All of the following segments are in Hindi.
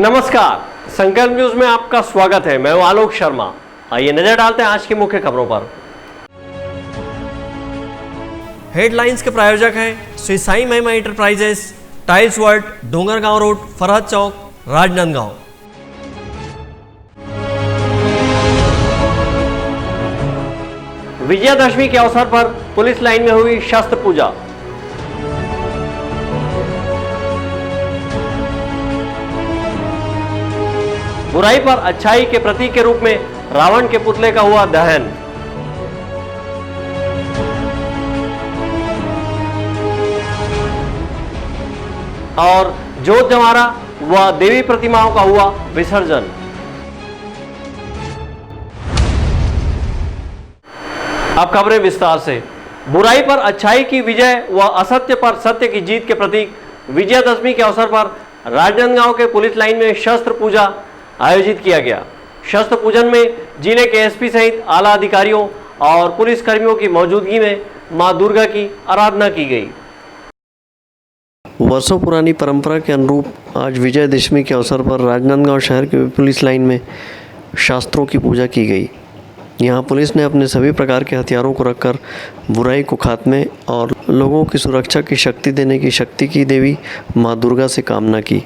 नमस्कार, संकल्प न्यूज में आपका स्वागत है। मैं हूं आलोक शर्मा। आइए नजर डालते हैं आज की मुख्य खबरों पर। हेडलाइंस के प्रायोजक हैं Shri Sai Mahima Enterprises, Tiles World, Dongargaon Road, Farhad Chowk, Rajnandgaon. Vijayadashami के अवसर पर पुलिस लाइन में हुई शस्त्र पूजा। बुराई पर अच्छाई के प्रतीक के रूप में रावण के पुतले का हुआ दहन। और जोत जमारा व देवी प्रतिमाओं का हुआ विसर्जन। अब खबरें विस्तार से। बुराई पर अच्छाई की विजय व असत्य पर सत्य की जीत के प्रतीक विजयादशमी के अवसर पर राजनांदगांव के पुलिस लाइन में शस्त्र पूजा आयोजित किया गया। शस्त्र पूजन में जिले के एसपी सहित आला अधिकारियों और पुलिस कर्मियों की मौजूदगी में मां दुर्गा की आराधना की गई। वर्षों पुरानी परंपरा के अनुरूप आज विजयादशमी के अवसर पर राजनांदगांव शहर के पुलिस लाइन में शास्त्रों की पूजा की गई। यहाँ पुलिस ने अपने सभी प्रकार के हथियारों को रखकर बुराई को खात्मे और लोगों की सुरक्षा की शक्ति देने की शक्ति की देवी मां दुर्गा से कामना की।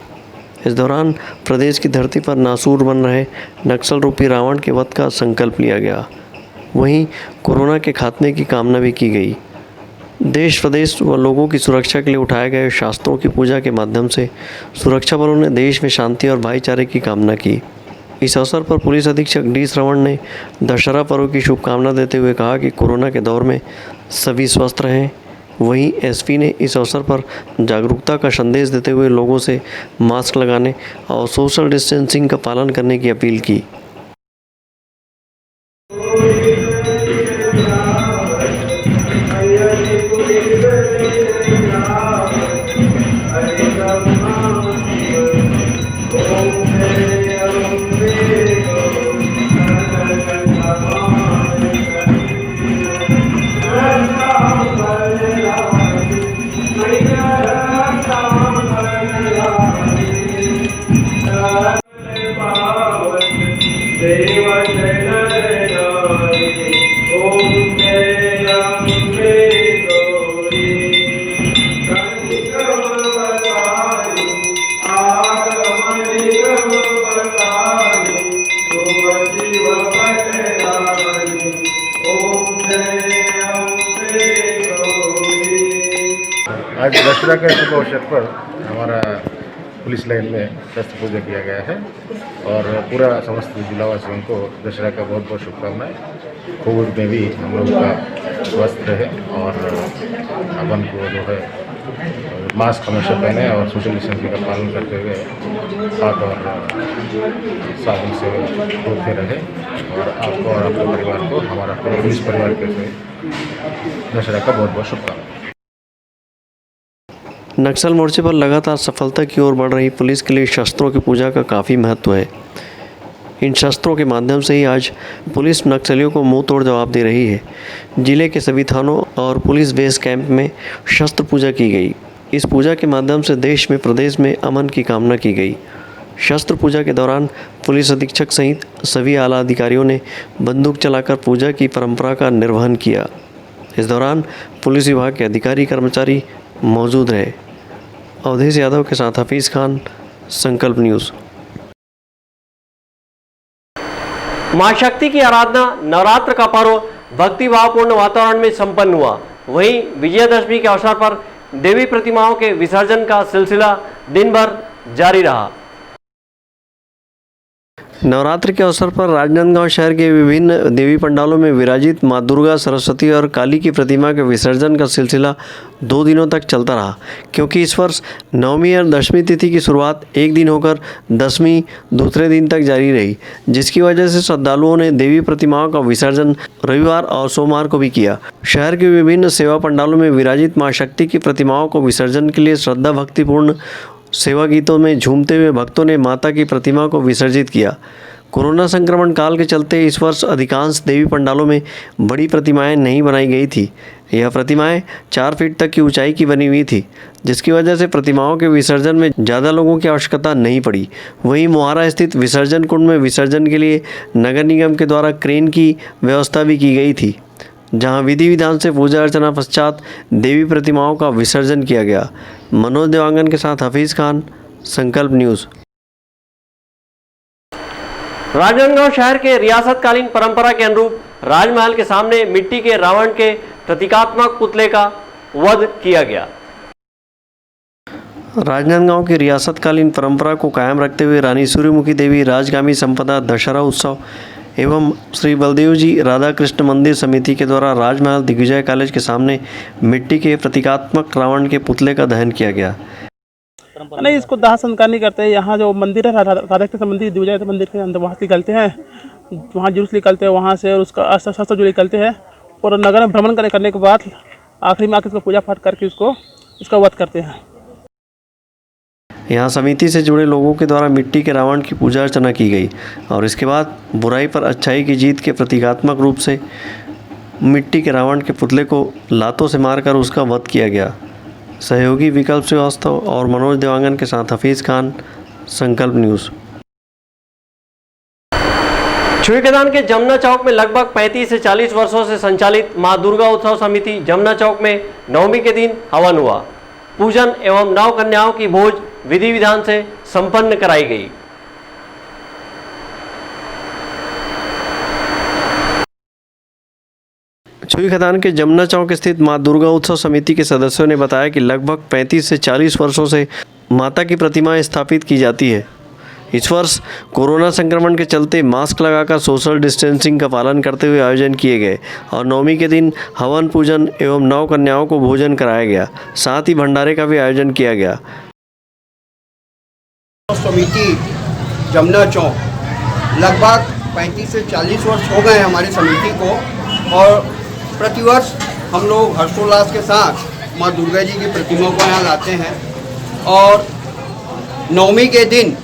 इस दौरान प्रदेश की धरती पर नासूर बन रहे नक्सल रूपी रावण के वध का संकल्प लिया गया। वहीं कोरोना के खात्मे की कामना भी की गई। देश प्रदेश व लोगों की सुरक्षा के लिए उठाए गए शास्त्रों की पूजा के माध्यम से सुरक्षा बलों ने देश में शांति और भाईचारे की कामना की। इस अवसर पर पुलिस अधीक्षक डी श्रवण ने दशहरा पर्व की शुभकामना देते हुए कहा कि कोरोना के दौर में सभी स्वस्थ रहें। वहीं एसपी ने इस अवसर पर जागरूकता का संदेश देते हुए लोगों से मास्क लगाने और सोशल डिस्टेंसिंग का पालन करने की अपील की। आज दशहरा के शुभ अवसर पर हमारा पुलिस लाइन में शस्त्र पूजा किया गया है और पूरा समस्त जिलावासियों को दशहरा का बहुत बहुत शुभकामनाएं। कोविड में भी हम लोग का स्वस्थ रहे और अपन को जो है मास्क हमेशा पहने और सोशल डिस्टेंसिंग का पालन करते हुए हाथ और साबुन से धोते रहे। और आपको और अपने परिवार को, हमारा पुलिस परिवार के से दशहरा का बहुत बहुत शुभकामनाएं। नक्सल मोर्चे पर लगातार सफलता की ओर बढ़ रही पुलिस के लिए शस्त्रों की पूजा का काफ़ी महत्व है। इन शस्त्रों के माध्यम से ही आज पुलिस नक्सलियों को मुंह तोड़ जवाब दे रही है। जिले के सभी थानों और पुलिस बेस कैंप में शस्त्र पूजा की गई। इस पूजा के माध्यम से देश में प्रदेश में अमन की कामना की गई। शस्त्र पूजा के दौरान पुलिस अधीक्षक सहित सभी आला अधिकारियों ने बंदूक चलाकर पूजा की परंपरा का निर्वहन किया। इस दौरान पुलिस विभाग के अधिकारी कर्मचारी मौजूद रहे। अवधेश यादव के साथ हफीज खान, संकल्प न्यूज़। मां शक्ति की आराधना नवरात्र का पर्व भक्तिभावपूर्ण वातावरण में संपन्न हुआ। वहीं विजयादशमी के अवसर पर देवी प्रतिमाओं के विसर्जन का सिलसिला दिन भर जारी रहा। नवरात्र के अवसर पर राजनांदगांव शहर के विभिन्न देवी पंडालों में विराजित मां दुर्गा, सरस्वती और काली की प्रतिमा के विसर्जन का सिलसिला 2 दिनों तक चलता रहा, क्योंकि इस वर्ष नवमी और दशमी तिथि की शुरुआत एक दिन होकर दशमी दूसरे दिन तक जारी रही, जिसकी वजह से श्रद्धालुओं ने देवी प्रतिमाओं का विसर्जन रविवार और सोमवार को भी किया। शहर के विभिन्न सेवा पंडालों में विराजित मां शक्ति की प्रतिमाओं को विसर्जन के लिए श्रद्धा भक्तिपूर्ण सेवा गीतों में झूमते हुए भक्तों ने माता की प्रतिमा को विसर्जित किया। कोरोना संक्रमण काल के चलते इस वर्ष अधिकांश देवी पंडालों में बड़ी प्रतिमाएं नहीं बनाई गई थी। यह प्रतिमाएं 4 फीट तक की ऊंचाई की बनी हुई थी, जिसकी वजह से प्रतिमाओं के विसर्जन में ज़्यादा लोगों की आवश्यकता नहीं पड़ी। वहीं मोहारा स्थित विसर्जन कुंड में विसर्जन के लिए नगर निगम के द्वारा क्रेन की व्यवस्था भी की गई थी, जहां विधि विधान से पूजा अर्चना पश्चात देवी प्रतिमाओं का विसर्जन किया गया। मनोज देवांगन के साथ हफीज़ खान, संकल्प न्यूज़। राजनांदगांव शहर के रियासतकालीन परंपरा के अनुरूप राजमहल के सामने मिट्टी के रावण के प्रतीकात्मक पुतले का वध किया गया। राजनांदगांव की रियासतकालीन परंपरा को कायम रखते हुए रानी सूर्यमुखी देवी राजगामी संपदा दशहरा उत्सव एवं श्री बलदेव जी राधा कृष्ण मंदिर समिति के द्वारा राजमहल दिग्विजय कॉलेज के सामने मिट्टी के प्रतीकात्मक रावण के पुतले का दहन किया गया। नहीं, इसको दाह संस्कार नहीं करते। यहाँ जो मंदिर है राधा कृष्ण मंदिर दिग्विजय मंदिर के अंदर, वहाँ से निकलते हैं, वहाँ जुलूस निकलते हैं वहाँ से, और उसका अस्त्र शस्त्र जो निकलते हैं, और नगर में भ्रमण करने के बाद आखिरी में आकर इसको पूजा पाठ करके उसका वध करते हैं। यहाँ समिति से जुड़े लोगों के द्वारा मिट्टी के रावण की पूजा अर्चना की गई और इसके बाद बुराई पर अच्छाई की जीत के प्रतीकात्मक रूप से मिट्टी के रावण के पुतले को लातों से मारकर उसका वध किया गया। सहयोगी विकल्प श्रीवास्तव और मनोज देवांगन के साथ हफीज़ खान, संकल्प न्यूज़। छुईखदान के जमुना चौक में लगभग 35 से 40 वर्षों से संचालित मां दुर्गा उत्सव समिति जमुना चौक में नवमी के दिन हवन हुआ। पूजन एवं नौ कन्याओं की भोज विधि विधान से संपन्न कराई गई। छुईखदान के जमुना चौक स्थित मां दुर्गा उत्सव समिति के सदस्यों ने बताया कि लगभग 35 से 40 वर्षों से माता की प्रतिमाएं स्थापित की जाती है। इस वर्ष कोरोना संक्रमण के चलते मास्क लगाकर सोशल डिस्टेंसिंग का पालन करते हुए आयोजन किए गए और नवमी के दिन हवन पूजन एवं नौ कन्याओं को भोजन कराया गया। साथ ही भंडारे का भी आयोजन किया गया। समिति जमुना चौक लगभग 35 से 40 वर्ष हो गए हमारी समिति को, और प्रतिवर्ष हम लोग हर्षोल्लास के साथ माँ दुर्गा जी की प्रतिमा को यहाँ लाते हैं और नवमी के दिन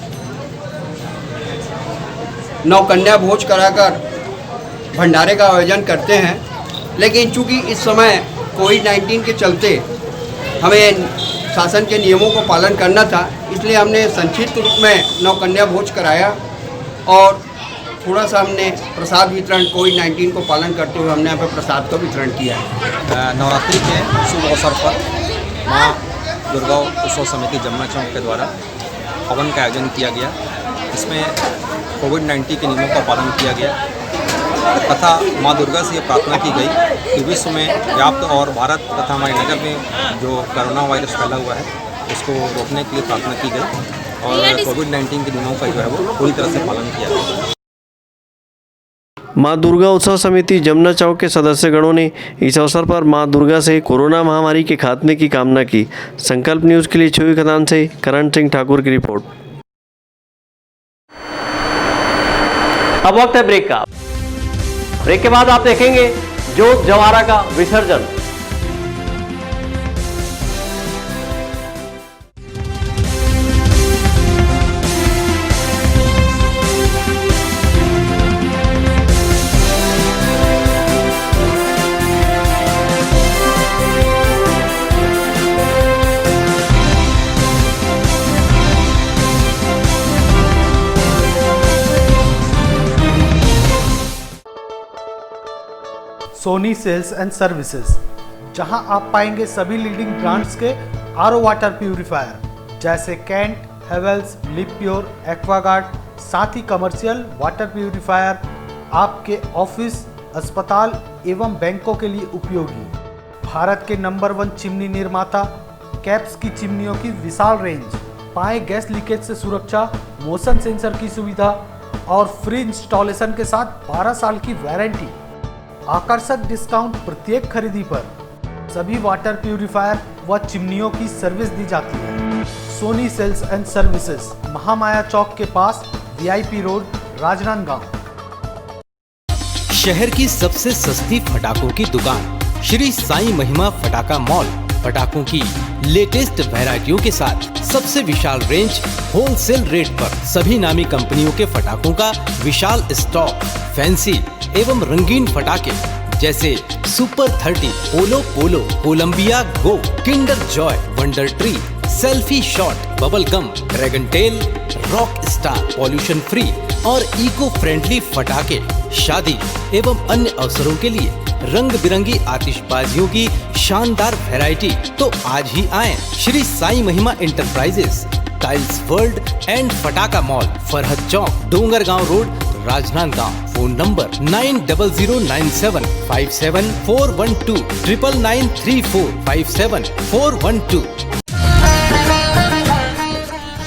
नौ कन्या भोज कराकर भंडारे का आयोजन करते हैं। लेकिन चूंकि इस समय कोविड-19 के चलते हमें शासन के नियमों को पालन करना था, इसलिए हमने संक्षिप्त रूप में नौ कन्या भोज कराया और थोड़ा सा हमने प्रसाद वितरण कोविड-19 को पालन करते हुए हमने यहाँ पर प्रसाद का वितरण किया है। नवरात्रि के शुभ अवसर पर माँ दुर्गा उत्सव समिति जमुना चौक के द्वारा हवन का आयोजन किया गया। इसमें कोविड-19 के नियमों का पालन किया गया तथा माँ दुर्गा से ये प्रार्थना की गई कि विश्व में व्याप्त और भारत तथा हमारे नगर में जो कोरोना वायरस फैला हुआ है उसको रोकने के लिए प्रार्थना की गई और कोविड-19 के नियमों का जो है वो पूरी तरह से पालन किया गया। मां दुर्गा उत्सव समिति जमुना चौक के सदस्यगणों ने इस अवसर पर मां दुर्गा से कोरोना महामारी के खात्मे की कामना की। संकल्प न्यूज़ के लिए छुईखदान से करण सिंह ठाकुर की रिपोर्ट। अब वक्त है ब्रेक का। ब्रेक के बाद आप देखेंगे जोत जवारा का विसर्जन। सोनी सेल्स एंड सर्विसेज, जहां आप पाएंगे सभी लीडिंग ब्रांड्स के आरओ वाटर प्यूरिफायर जैसे Kent, Havells, Livpure, Aquaguard, साथ ही कमर्शियल वाटर प्यूरिफायर आपके ऑफिस, अस्पताल एवं बैंकों के लिए उपयोगी। भारत के नंबर 1 चिमनी निर्माता कैप्स की चिमनियों की विशाल रेंज, पाएं गैस लीकेज से सुरक्षा, मोशन सेंसर की सुविधा और फ्री इंस्टॉलेशन के साथ 12 साल की वारंटी। आकर्षक डिस्काउंट प्रत्येक खरीदी पर। सभी वाटर प्यूरिफायर व चिमनियों की सर्विस दी जाती है। Sony Sales and Services, Mahamaya Chowk के पास, वीआईपी रोड, राजनांदगांव। शहर की सबसे सस्ती पटाखों की दुकान श्री साईं महिमा पटाखा मॉल, पटाखों की लेटेस्ट वैरायटियों के साथ सबसे विशाल रेंज, होलसेल रेट पर सभी नामी कंपनियों के पटाखों का विशाल स्टॉक, फैंसी एवं रंगीन पटाखे जैसे Super 30, Polo Polo, Colombia Go, Kinder Joy, Wonder Tree, Selfie Shot, Bubble Gum, Dragon Tail, Rock Star, pollution free और इको फ्रेंडली फटाके शादी एवं अन्य अवसरों के लिए रंग बिरंगी आतिशबाजियों की शानदार वैरायटी। तो आज ही आएं Shri Sai Mahima Enterprises, Tiles World and फटाका Mall, Farhad Chowk, Dongargaon Road, Rajnandgaon. Phone number 9000975741 99345741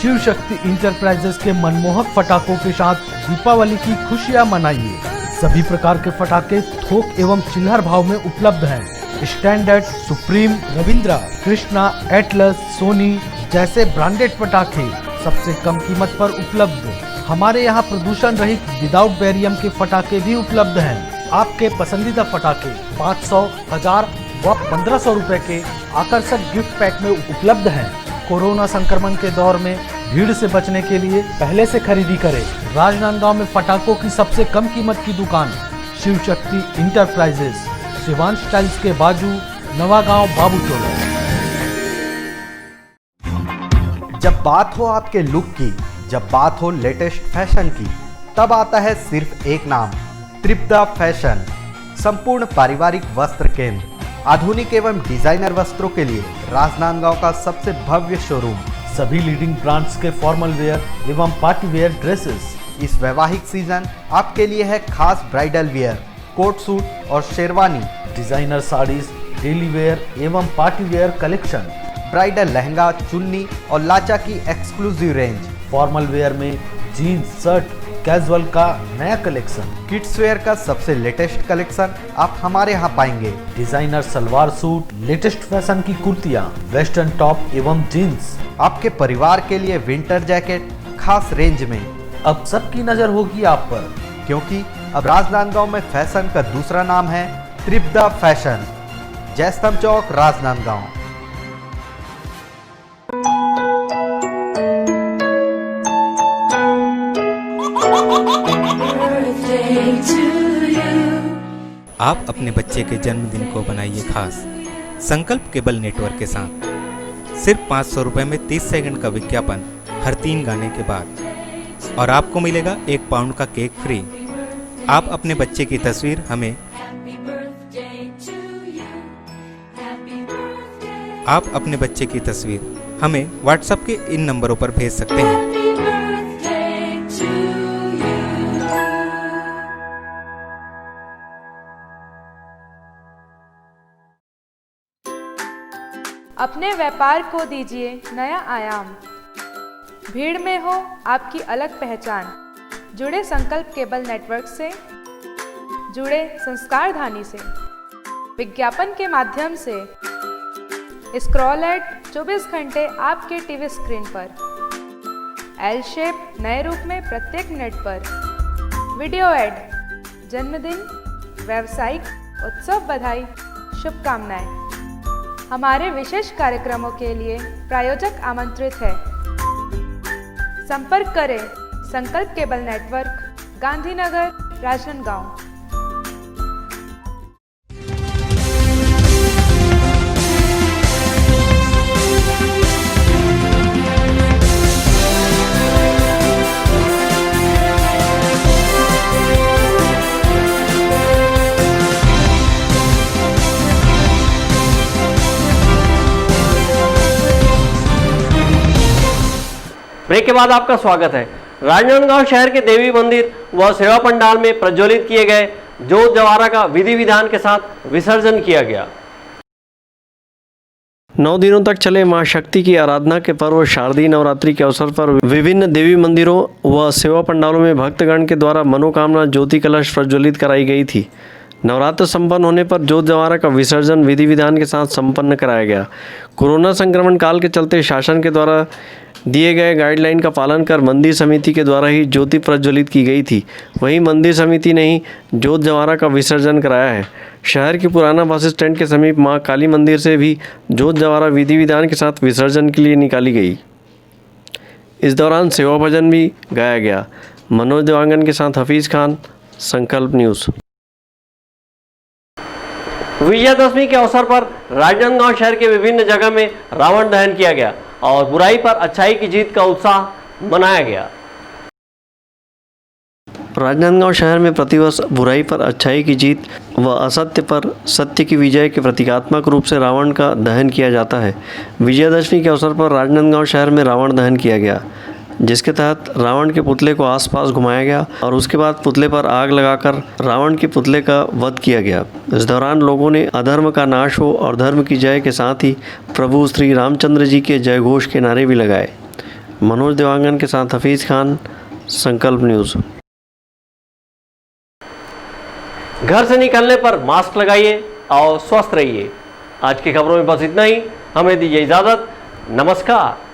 Shiv Shakti Enterprises के मनमोहक पटाखों के साथ दीपावली की खुशियां मनाइए। सभी प्रकार के पटाखे थोक एवं चिल्लर भाव में उपलब्ध हैं। Standard, Supreme, Ravindra, Krishna, Atlas, Sony जैसे ब्रांडेड पटाखे सबसे कम कीमत पर उपलब्ध। हमारे यहाँ प्रदूषण रहित विदाउट बैरियम के पटाखे भी उपलब्ध हैं। आपके पसंदीदा पटाखे 500, 1000 व 1500 रुपए के आकर्षक गिफ्ट पैक में उपलब्ध हैं। कोरोना संक्रमण के दौर में भीड़ से बचने के लिए पहले से खरीदी करें। राजनांदगांव में पटाखों की सबसे कम कीमत की दुकान शिव शक्ति इंटरप्राइजेस, शिवांश टाइल्स के बाजू, नवागांव, बाबू चौक। जब बात हो आपके लुक की, जब बात हो लेटेस्ट फैशन की, तब आता है सिर्फ एक नाम, त्रिपदा फैशन। संपूर्ण पारिवारिक वस्त्र केंद्र, आधुनिक एवं डिजाइनर वस्त्रों के लिए राजनांदगांव का सबसे भव्य शोरूम। सभी लीडिंग ब्रांड्स के फॉर्मल वेयर एवं पार्टी वेयर ड्रेसेस। इस वैवाहिक सीजन आपके लिए है खास ब्राइडल वेयर, कोट सूट और sherwani, designer saris, daily wear एवं party wear collection, bridal lehenga, chunni और लाचा की एक्सक्लूसिव रेंज। फॉर्मल वेयर में जीन्स, शर्ट, कैजुअल का नया कलेक्शन। किड्स वेयर का सबसे लेटेस्ट कलेक्शन आप हमारे यहाँ पाएंगे। Designer salwar suit, latest fashion की कुर्तियाँ, वेस्टर्न टॉप एवं जीन्स। आपके परिवार के लिए विंटर जैकेट खास रेंज में। अब सबकी नजर होगी आप पर, क्योंकि अब राजनांदगांव में फैशन का दूसरा नाम है त्रिपदा फैशन, जयस्तंभ चौक, राजनांदगांव। आप अपने बच्चे के जन्मदिन को बनाइए खास संकल्प केबल नेटवर्क के साथ। सिर्फ 500 रुपये में 30 सेकंड का विज्ञापन हर 3 गाने के बाद, और आपको मिलेगा 1 पाउंड का केक फ्री। आप अपने बच्चे की तस्वीर हमें व्हाट्सएप के इन नंबरों पर भेज सकते हैं। अपने व्यापार को दीजिए नया आयाम। भीड़ में हो आपकी अलग पहचान। जुड़े संकल्प केबल नेटवर्क से, जुड़े संस्कार धानी से। विज्ञापन के माध्यम से स्क्रॉल एड 24 घंटे आपके टीवी स्क्रीन पर। एल शेप नए रूप में प्रत्येक मिनट पर। वीडियो एड, जन्मदिन, व्यावसायिक उत्सव बधाई, शुभकामनाएं। हमारे विशेष कार्यक्रमों के लिए प्रायोजक आमंत्रित है। संपर्क करें Sankalp cable network, Gandhinagar, Rajnandgaon. Break के बाद आपका स्वागत है। राजनांदगांव शहर के देवी मंदिर व सेवा पंडाल में प्रज्वलित किए गए जोत जवारा का विधि विधान के साथ विसर्जन किया गया। 9 दिनों तक चले मां शक्ति की आराधना के पर्व शारदीय नवरात्रि के अवसर पर विभिन्न देवी मंदिरों व सेवा पंडालों में भक्तगण के द्वारा मनोकामना ज्योति कलश प्रज्वलित कराई गई थी। नवरात्र संपन्न होने पर जोत जवारा का विसर्जन विधि विधान के साथ संपन्न कराया गया। कोरोना संक्रमण काल के चलते शासन के द्वारा दिए गए गाइडलाइन का पालन कर मंदिर समिति के द्वारा ही ज्योति प्रज्वलित की गई थी। वहीं मंदिर समिति ने ही जोत जवारा का विसर्जन कराया है। शहर के पुराना बस स्टैंड के समीप मां काली मंदिर से भी जोत जवारा विधि विधान के साथ विसर्जन के लिए निकाली गई। इस दौरान सेवा भजन भी गाया गया। मनोज देवांगन के साथ हफीज़ खान, संकल्प न्यूज़। विजयादशमी के अवसर पर राजनांदगांव शहर के विभिन्न जगह में रावण दहन किया गया और बुराई पर अच्छाई की जीत का उत्साह मनाया गया। राजनांदगांव शहर में प्रतिवर्ष बुराई पर अच्छाई की जीत व असत्य पर सत्य की विजय के प्रतीकात्मक रूप से रावण का दहन किया जाता है। विजयादशमी के अवसर पर राजनांदगांव शहर में रावण दहन किया गया, जिसके तहत रावण के पुतले को आसपास घुमाया गया और उसके बाद पुतले पर आग लगाकर रावण के पुतले का वध किया गया। इस दौरान लोगों ने अधर्म का नाश हो और धर्म की जय के साथ ही प्रभु श्री रामचंद्र जी के जय घोष के नारे भी लगाए। मनोज देवांगन के साथ हफीज़ खान, संकल्प न्यूज़। घर से निकलने पर मास्क लगाइए और स्वस्थ रहिए। आज की खबरों में बस इतना ही। हमें दीजिए इजाज़त। नमस्कार।